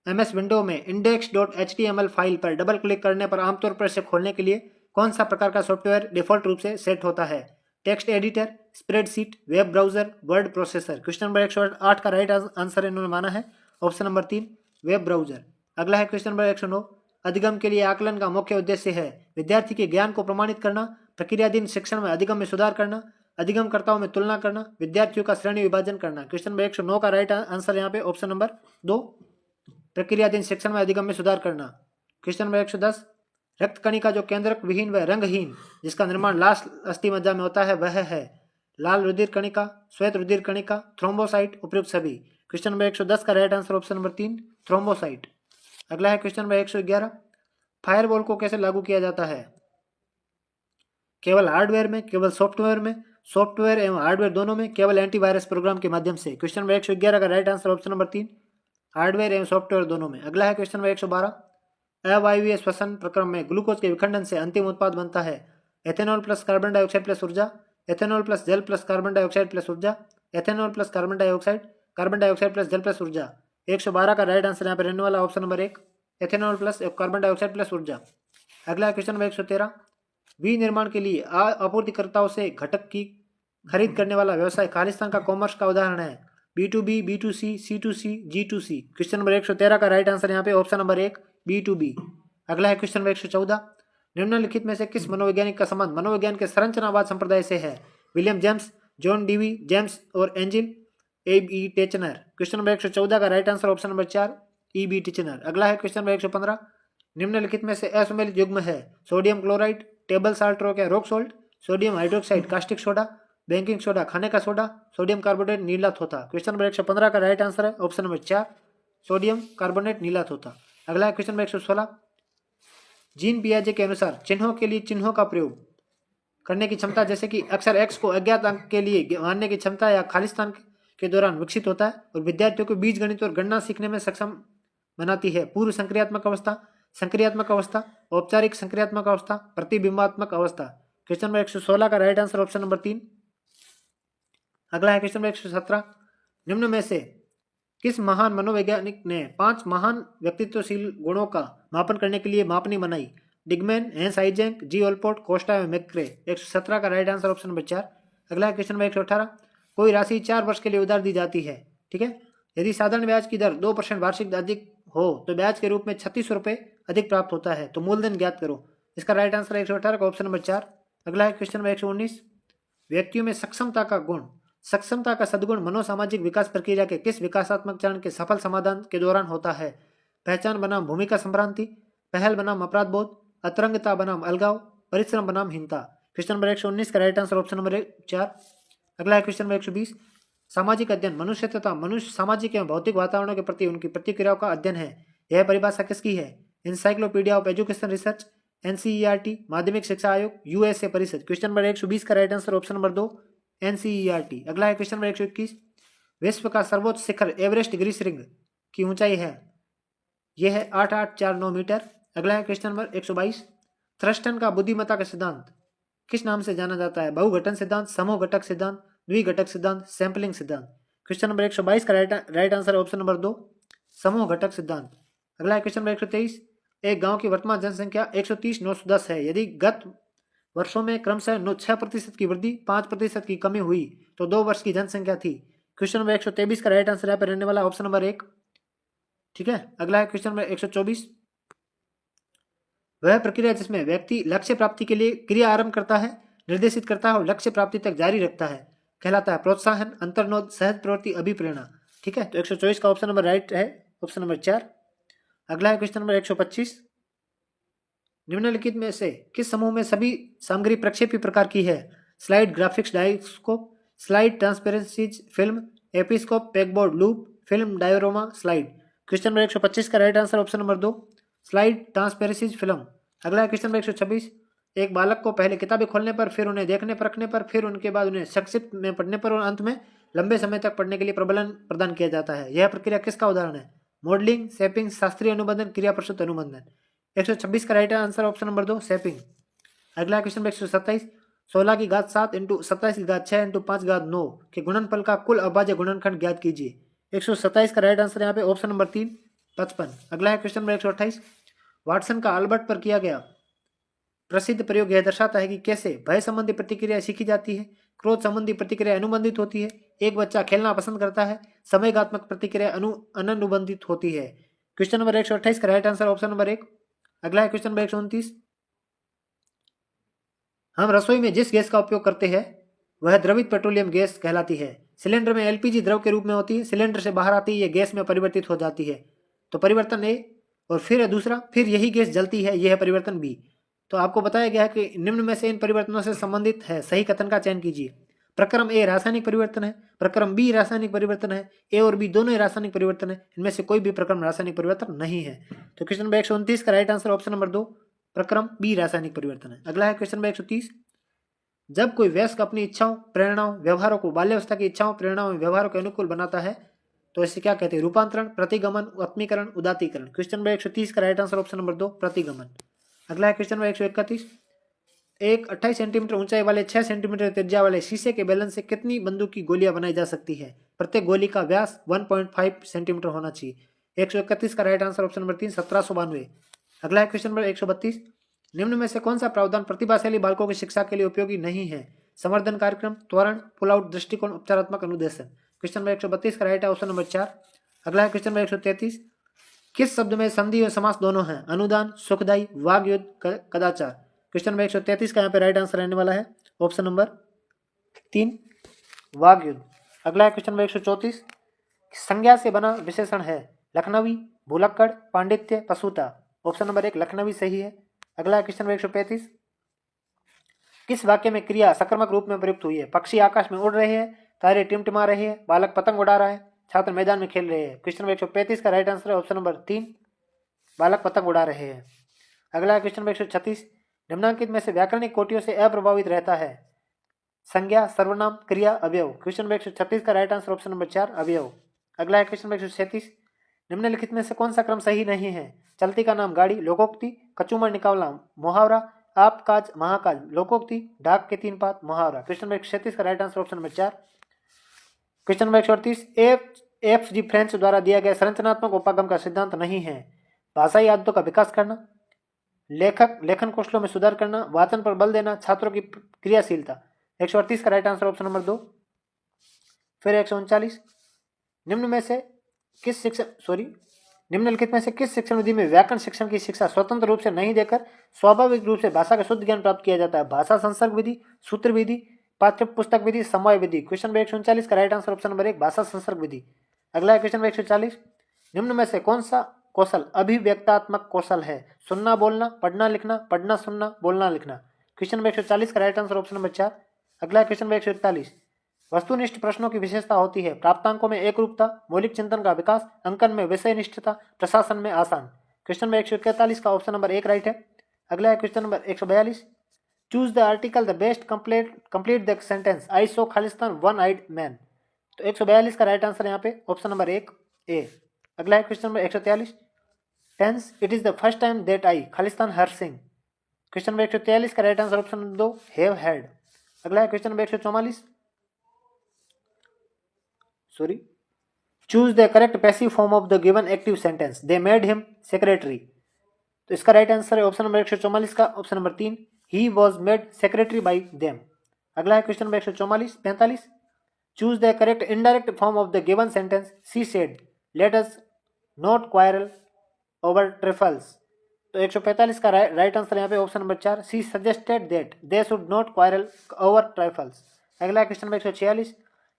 MS विंडो में index.html फाइल पर डबल क्लिक करने पर आमतौर पर इसे खोलने के लिए कौन सा प्रकार का सॉफ्टवेयर डिफॉल्ट रूप से सेट होता है? Text editor, spreadsheet, web browser, word processor. Question number 108 का राइट आंसर इन्होंने माना है ऑप्शन नंबर 3 वेब ब्राउजर। अगला है क्वेश्चन नंबर 109। अधिगम के लिए आकलन का मुख्य उद्देश्य है विद्यार्थी के ज्ञान को प्रमाणित करना, प्रक्रियाधीन शिक्षण में अधिगम में सुधार करना, अधिगमकर्ताओं में तुलना करना, विद्यार्थियों का श्रेणी विभाजन करना। क्वेश्चन नंबर 109 का राइट आंसर यहाँ पे ऑप्शन नंबर 2 प्रक्रियाधीन शिक्षण में अधिगम में सुधार करना। Question number 110। रक्त कणिका जो केंद्रक विहीन व रंगहीन जिसका निर्माण लाल अस्थि मज्जा में होता है वह है लाल रुधिर कणिका, श्वेत रुधिर कणिका, थ्रोम्बोसाइट, उपयुक्त सभी। क्वेश्चन नंबर 110 का right answer option number 3 thrombocyte. अगला है क्वेश्चन नंबर 111। फायरवॉल को कैसे लागू किया जाता है? केवल हार्डवेयर में, केवल सॉफ्टवेयर में, सॉफ्टवेयर एवं हार्डवेयर दोनों में, केवल एंटीवायरस प्रोग्राम के माध्यम से। क्वेश्चन नंबर 111 का right answer option number 3 hardware एवं सॉफ्टवेयर दोनों में। अगला है क्वेश्चन नंबर 112। अवायवीय श्वसन प्रक्रम में ग्लूकोज के विखंडन से अंतिम उत्पाद बनता है ethanol plus carbon dioxide plus ऊर्जा, एथेनॉल प्लस जल प्लस कार्बन डाइऑक्साइड प्लस ऊर्जा, ethanol plus carbon dioxide plus जल प्लस ऊर्जा। 112 का राइट आंसर यहाँ पे रहने वाला option number 1 ethanol plus carbon dioxide plus ऊर्जा। अगला क्वेश्चन नंबर 113। विनिर्माण के लिए आपूर्तिकर्ताओं से घटक की खरीद करने वाला व्यवसाय खालिस्तान का कॉमर्स का उदाहरण है। B2B, B2C, C2C, G2C। Question number 113 का राइट आंसर यहाँ पे ऑप्शन नंबर 1 B2B। अगला है क्वेश्चन नंबर 114, निम्नलिखित में से किस मनोवैज्ञानिक का संबंध मनोविज्ञान के संरचनावाद संप्रदाय से है? William James, John Dewey James और एंजिल ए टेचनर। क्वेश्चन नंबर 114 का right answer option number 4 E.B. टेचनर। अगला है क्वेश्चन नंबर 115, निम्नलिखित में से असम्मिलित युग्म है? Sodium chloride, table salt rock या rock salt, sodium hydroxide caustic soda, baking soda खाने का सोडा, सोडियम कार्बोनेट नीला थोथा। क्वेश्चन नंबर 115 का राइट आंसर है ऑप्शन नंबर 4 सोडियम कार्बोनेट नीला थोथा। अगला है क्वेश्चन नंबर 116, जीन पियाजे के अनुसार चिन्हों के लिए चिन्हों का प्रयोग करने की क्षमता, जैसे कि अक्षर एक्स को अज्ञात अंक के लिए मानने की क्षमता या खालिस्तान के दौरान विकसित होता है और विद्यार्थियों को बीज गणित और गणना सीखने में सक्षम बनाती है? पूर्व संक्रियात्मक अवस्था, संक्रियात्मक अवस्था, औपचारिक संक्रियात्मक अवस्था, प्रतिबिंबात्मक अवस्था। क्वेश्चन नंबर 116 का राइट आंसर ऑप्शन नंबर 3। अगला है क्वेश्चन नंबर 117, निम्न में से किस महान मनोवैज्ञानिक ने 5 महान व्यक्तित्वशील गुणों का मापन करने के लिए मापनी बनाई? डिगमैन, हैंस हाइजेंक, जी ओलपोर्ट, कोस्टा एवं मैक्रे। 117 का राइट आंसर ऑप्शन नंबर 4। अगला है क्वेश्चन नंबर 118, कोई राशि 4 वर्ष के लिए उधार दी जाती है, ठीक है, यदि साधारण ब्याज की दर 2% वार्षिक अधिक हो तो ब्याज के रूप में 36 रुपये अधिक प्राप्त होता है, तो मूलधन ज्ञात करो। इसका राइट आंसर है 118 का ऑप्शन नंबर 4। अगला है क्वेश्चन नंबर 119, व्यक्तियों में सक्षमता का गुण, सक्षमता का सद्गुण मनोसामाजिक विकास प्रक्रिया के किस विकासात्मक चरण के सफल समाधान के दौरान होता है? पहचान बनाम भूमिका संभ्रांति, पहल बनाम अपराध बोध, अतरंगता बनाम अलगाव, परिश्रम बनाम हीनता। क्वेश्चन नंबर 119 का राइट आंसर ऑप्शन नंबर 4। अगला है क्वेश्चन नंबर 120, सामाजिक अध्ययन मनुष्य तथा मनुष्य सामाजिक एवं भौतिक वातावरणों के प्रति उनकी प्रतिक्रियाओं का अध्ययन है। यह परिभाषा किसकी है? Encyclopedia of education research, NCERT, माध्यमिक शिक्षा आयोग, यूएसए परिषद। क्वेश्चन नंबर 120 का right answer option number 2 NCERT. अगला है क्वेश्चन नंबर 121, विश्व का सर्वोच्च शिखर एवरेस्ट गिरीशृंग की ऊंचाई है? यह है 8849 मीटर। अगला है क्वेश्चन नंबर 122, थ्रस्टन का बुद्धिमत्ता का सिद्धांत किस नाम से जाना जाता है? बहुघटन सिद्धांत, समूह घटक सिद्धांत, द्विघटक सिद्धांत, सैंपलिंग सिद्धांत। क्वेश्चन नंबर 122 का राइट आंसर ऑप्शन नंबर 2 समूह घटक सिद्धांत। अगला है क्वेश्चन नंबर 123, एक गांव की वर्तमान जनसंख्या 130,910 है, यदि गत वर्षों में क्रमशः 6% की वृद्धि 5% की कमी हुई तो 2 वर्ष की जनसंख्या थी। क्वेश्चन नंबर 123 का राइट आंसर यहाँ पर रहने वाला ऑप्शन नंबर 1, ठीक है। अगला है क्वेश्चन नंबर 124, वह प्रक्रिया जिसमें व्यक्ति लक्ष्य प्राप्ति के लिए क्रिया आरंभ करता है, निर्देशित करता है और लक्ष्य प्राप्ति तक जारी रखता है, कहलाता है प्रोत्साहन, अंतर्नोद, सहज प्रवृत्ति, अभिप्रेरणा, ठीक है। तो 124 का ऑप्शन नंबर राइट है ऑप्शन नंबर 4। अगला है क्वेश्चन नंबर 125, निम्नलिखित में से किस समूह में सभी सामग्री प्रक्षेपी प्रकार की है? Slide, graphics, diascope, slide, transparencies film, episcope, pegboard, loop, film, diorama, slide. Question number 125 का right answer option number 2 slide, transparencies film. अगला है क्वेश्चन नंबर 126, एक बालक को पहले किताबें खोलने पर, फिर उन्हें देखने परखने पर, फिर उनके बाद उन्हें संक्षिप्त में पढ़ने पर और अंत में लंबे समय तक पढ़ने के लिए प्रबलन प्रदान किया जाता है। यह प्रक्रिया किसका उदाहरण है? मॉडलिंग, शेपिंग, शास्त्रीय अनुबंधन, क्रिया प्रस्तुत अनुबंधन। 126 का right answer option number 2 shaping. अगला क्वेश्चन नंबर 127, 16 की घात 7 इंटू 27 की घात 6 इंटू 5 घात 9 के गुणनफल का कुल अभाज्य गुणनखंड ज्ञात कीजिए। 127 का राइट आंसर यहाँ पे ऑप्शन नंबर 3 55। अगला है क्वेश्चन नंबर 128, वाटसन का अल्बर्ट पर किया गया प्रसिद्ध प्रयोग यह दर्शाता है कि कैसे भय संबंधी प्रतिक्रिया सीखी जाती है, क्रोध संबंधी प्रतिक्रिया अनुबंधित होती है, एक बच्चा खेलना पसंद करता है, संवेगात्मक प्रतिक्रिया अनुबंधित होती है। क्वेश्चन नंबर 128 का राइट आंसर ऑप्शन नंबर 1। अगला है क्वेश्चन नंबर 129, हम रसोई में जिस गैस का उपयोग करते हैं वह द्रवित पेट्रोलियम गैस कहलाती है। सिलेंडर में एलपीजी द्रव के रूप में होती है, सिलेंडर से बाहर आती है यह गैस में परिवर्तित हो जाती है, तो परिवर्तन ए। और फिर दूसरा, फिर यही गैस जलती है, यह है परिवर्तन बी। तो आपको बताया गया है कि निम्न में से इन परिवर्तनों से संबंधित है, सही कथन का चयन कीजिए। प्रक्रम ए रासायनिक परिवर्तन है, प्रक्रम बी रासायनिक परिवर्तन है, ए और बी दोनों ही रासायनिक परिवर्तन है, इनमें से कोई भी प्रक्रम रासायनिक परिवर्तन नहीं है। तो क्वेश्चन नंबर 129 का राइट आंसर ऑप्शन नंबर 2 प्रक्रम बी रासायनिक परिवर्तन है। अगला है क्वेश्चन नंबर 130, जब कोई वयस्क अपनी इच्छाओं, प्रेरणाओं, व्यवहारों को बाल्यावस्था की इच्छाओं, प्रेरणाओं, व्यवहारों के अनुकूल बनाता है तो इसे क्या कहते हैं? रूपांतरण, प्रतिगमन, आत्मीकरण, उदातीकरण। क्वेश्चन नंबर 130 का राइट आंसर ऑप्शन नंबर 2 प्रतिगमन। अगला है क्वेश्चन नंबर 131, एक 28 सेंटीमीटर ऊंचाई वाले 6 सेंटीमीटर त्रिज्या वाले शीशे के बैलेंस से कितनी बंदूक की गोलियां बनाई जा सकती है? प्रत्येक गोली का व्यास 1.5 सेंटीमीटर होना चाहिए। 131 का राइट आंसर ऑप्शन नंबर 3 1792। अगला है क्वेश्चन नंबर 132, निम्न में से कौन सा प्रावधान प्रतिभाशाली बालकों की शिक्षा के लिए उपयोगी नहीं है? संवर्धन कार्यक्रम, त्वरण, पुल आउट दृष्टिकोण, उपचारात्मक अनुदेशन। क्वेश्चन नंबर 132 का राइट है ऑप्शन नंबर 4। अगला है क्वेश्चन नंबर 133, किस शब्द में संधि और समास दोनों हैं? अनुदान, सुखदायी, वाग्युद्ध, कदाचार। क्वेश्चन नंबर 133 का यहाँ पे राइट आंसर रहने वाला है ऑप्शन नंबर 3, वाग्युद्ध। अगला है क्वेश्चन नंबर 134, संज्ञा से बना विशेषण है? लखनवी, भुलक्कड़, पांडित्य, पशुता। ऑप्शन नंबर 1 लखनवी सही है। अगला है क्वेश्चन नंबर 135, किस वाक्य में क्रिया सकर्मक रूप में प्रयुक्त हुई है? पक्षी आकाश में उड़ रहे हैं, तारे टिमटिमा रहे हैं, बालक पतंग उड़ा रहा है, छात्र मैदान में खेल रहे हैं। क्वेश्चन नंबर 135 का राइट आंसर है ऑप्शन नंबर 3, बालक पतंग उड़ा रहे हैं। अगला है क्वेश्चन नंबर 136, निम्नांकित में से व्याकरणिक कोटियों से अप्रभावित रहता है? संज्ञा, सर्वनाम, क्रिया, अवयव। क्वेश्चन नंबर 136 का राइट आंसर ऑप्शन नंबर 4, अवयव। अगला है क्वेश्चन नंबर 137, निम्नलिखित में से कौन सा क्रम सही नहीं है? चलती का नाम गाड़ी, लोकोक्ति, कचूमर निकालना, मुहावरा, आप काज महाकाज, लोकोक्ति, डाक के 3 पात, मुहावरा। क्वेश्चन नंबर 136 का right answer option number 4। Question number 138, F G French द्वारा दिया गया संरचनात्मक उपागम का सिद्धांत नहीं है? भाषाई आदतों का विकास करना, लेखन कौशलों में सुधार करना, वाचन पर बल देना, छात्रों की क्रियाशीलता। 138 का राइट आंसर ऑप्शन नंबर 2। फिर 139, निम्नलिखित में से किस शिक्षण विधि में व्याकरण शिक्षण की शिक्षा स्वतंत्र रूप से नहीं देकर स्वाभाविक रूप से भाषा का शुद्ध ज्ञान प्राप्त किया जाता है? भाषा संसर्ग विधि, सूत्र विधि, पाठ्य पुस्तक विधि, समवाय विधि। क्वेश्चन नंबर 139 का राइट आंसर ऑप्शन नंबर 1, भाषा संसर्ग विधि। अगला है क्वेश्चन नंबर 140, निम्न में से कौन सा कौशल अभिव्यक्तात्मक कौशल है? सुनना बोलना, पढ़ना लिखना, पढ़ना सुनना, बोलना लिखना। क्वेश्चन नंबर 140 का राइट आंसर ऑप्शन नंबर 4। अगला क्वेश्चन नंबर 141, वस्तुनिष्ठ प्रश्नों की विशेषता होती है? प्राप्तांकों में एकरूपता, मौलिक चिंतन का विकास, अंकन में विषय निष्ठता, प्रशासन में आसान। क्वेश्चन नंबर 141 का ऑप्शन नंबर 1 राइट है। अगला है question number 142, choose the article the best complete the sentence I saw खालिस्तान वन आइड मैन। तो 142 का राइट आंसर यहाँ पे ऑप्शन नंबर 1 ए। अगला है question number 143, tense it is the first time that I खालिस्तान हर सिंह। क्वेश्चन नंबर 143 का right answer option number 2 have had. अगला है question number 144, choose the correct passive form of the given active sentence, they made him secretary. तो इसका राइट आंसर है ऑप्शन नंबर 144 का option number 3, he was made secretary by them. अगला है question number 145, choose the correct indirect form of the given sentence, she said let us not quarrel over trifles. तो 145 का राइट आंसर यहाँ पे option number 4, she suggested that they should not quarrel over trifles. अगला question number 146,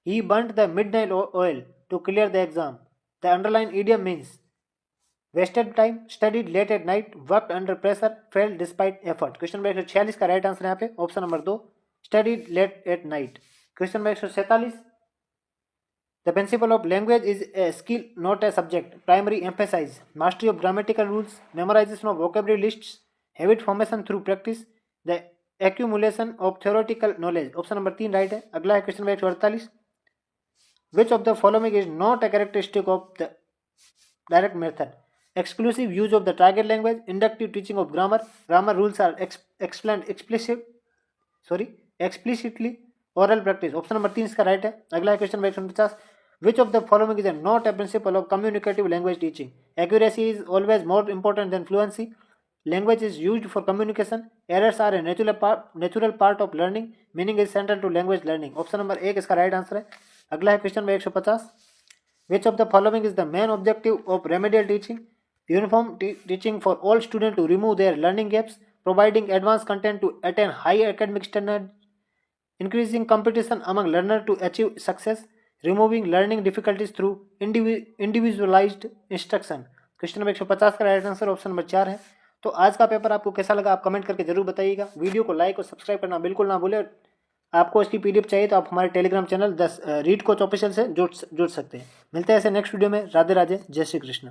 he burnt the midnight oil to clear the exam. The underlined idiom means wasted time, studied late at night, worked under pressure, failed despite effort. Question number 146 का राइट आंसर यहाँ पे option number 2, studied late at night। Question number 147, the principle of language is a skill not a subject. Primary emphasize mastery of grammatical rules, memorization of vocabulary lists, habit formation through practice, the accumulation of theoretical knowledge। Option number 3 right है। अगला है question number 148, which of the following is not a characteristic of the direct method? Exclusive use of the target language, inductive teaching of grammar rules are explained explicitly, oral practice। Option number 3 इसका राइट है। अगला है question number 150, which of the following is not a principle of communicative language teaching? Accuracy is always more important than fluency, language is used for communication, errors are a natural part of learning, meaning is central to language learning। Option number 1 इसका राइट आंसर है। अगला है question number 150, which of the following is the main objective of remedial teaching? Uniform teaching for all students to remove their learning gaps, providing advanced content to attain high academic standards, increasing competition among learners to achieve success, removing learning difficulties through individualized instruction। Question number 150 का राइट आंसर ऑप्शन नंबर 4 है। तो आज का पेपर आपको कैसा लगा आप कमेंट करके जरूर बताइएगा। वीडियो को लाइक और सब्सक्राइब करना बिल्कुल ना भूलें। आपको इसकी पीडीएफ चाहिए तो आप हमारे Telegram channel read coach official से जुड़ सकते हैं। मिलते हैं ऐसे नेक्स्ट वीडियो में। राधे राधे, जय श्री कृष्ण।